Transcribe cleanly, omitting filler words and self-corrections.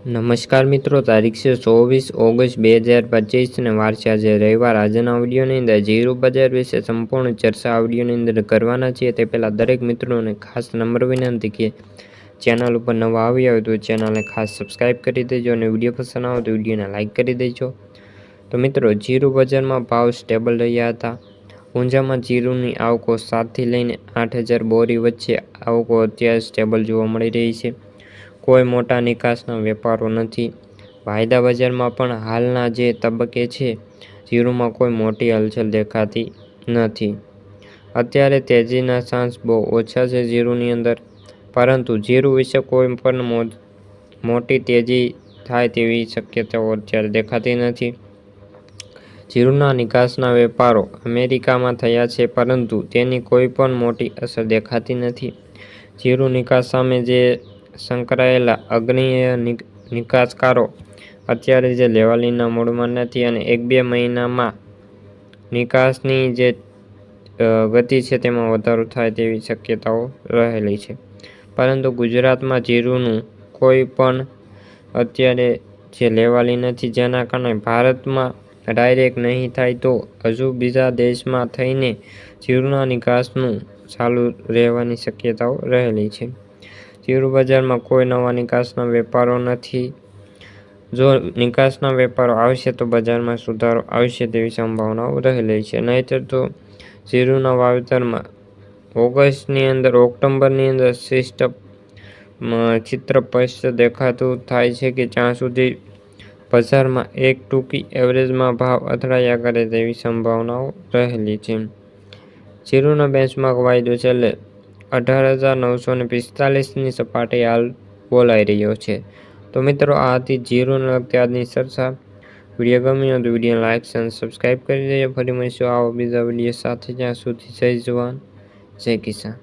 નમસ્કાર મિત્રો, તારીખ છે 24 ઓગસ્ટ 2025 અને વાર છે આજે રવિવાર। આજના વિડીયોની અંદર જીરું બજાર વિશે સંપૂર્ણ ચર્ચા આ વિડીયોની અંદર કરવાના છીએ। તે પહેલાં દરેક મિત્રોને ખાસ નમ્ર વિનંતી કે ચેનલ ઉપર નવા આવ્યા હોય તો ચેનલને ખાસ સબસ્ક્રાઈબ કરી દેજો અને વિડીયો પસંદ આવે તો વિડીયોને લાઇક કરી દેજો। તો મિત્રો, જીરું બજારમાં ભાવ સ્ટેબલ રહ્યા હતા। ઊંઝામાં જીરુંની આવકો 7થી લઈને 8,000 બોરી વચ્ચે આવકો અત્યારે સ્ટેબલ જોવા મળી રહી છે। કોઈ મોટા નિકાસના વેપારો નથી। વાયદા બજારમાં પણ હાલના જે તબક્કે છે જીરુંમાં કોઈ મોટી હલચલ દેખાતી નથી। અત્યારે તેજીના ચાન્સ બહુ ઓછા છે જીરુંની અંદર, પરંતુ જીરું વિશે કોઈ પણ મોટી તેજી થાય તેવી શક્યતાઓ અત્યારે દેખાતી નથી। જીરુંના નિકાસના વેપારો અમેરિકામાં થયા છે, પરંતુ તેની કોઈ પણ મોટી અસર દેખાતી નથી। જીરું નિકાસ સામે જે સંકળાયેલા અગ્રણીય નિકાસકારો અત્યારે જે લેવાલીના મૂડમાં નથી અને 1-2 મહિનામાં નિકાસની જે ગતિ છે તેમાં વધારો થાય તેવી શક્યતાઓ રહેલી છે। પરંતુ ગુજરાતમાં જીરુંનું કોઈ પણ અત્યારે જે લેવાલી નથી, જેના કારણે ભારતમાં ડાયરેક્ટ નહીં થાય તો હજુ બીજા દેશમાં થઈને જીરુંના નિકાસનું ચાલુ રહેવાની શક્યતાઓ રહેલી છે। જીરું બજારમાં કોઈ નવા નિકાસના વેપારો નથી। જો નિકાસના વેપારો આવશે તો બજારમાં સુધારો આવશે તેવી સંભાવનાઓ રહેલી છે, નહીંતર તો જીરુંના વાવેતરમાં ઓક્ટોબરની અંદર ચિત્ર સ્પષ્ટ દેખાતું થાય છે કે જ્યાં સુધી બજારમાં એક ટૂંકી એવરેજમાં ભાવ અથડાયા કરે તેવી સંભાવનાઓ રહેલી છે। જીરુંનો બેન્ચમાર્ક વાયદો છેલ્લે 18,945ની સપાટી હાલ બોલાઈ રહ્યો છે। તો મિત્રો, આ હતી જીરુંને લગતી આજની ચર્ચા। વિડીયો ગમ્યો તો વિડીયોને લાઇક અને સબસ્ક્રાઈબ કરી દેજો। ફરી મળીશું આવા બીજા વિડીયો સાથે, જ્યાં સુધી જય જવાન જય કિસાન।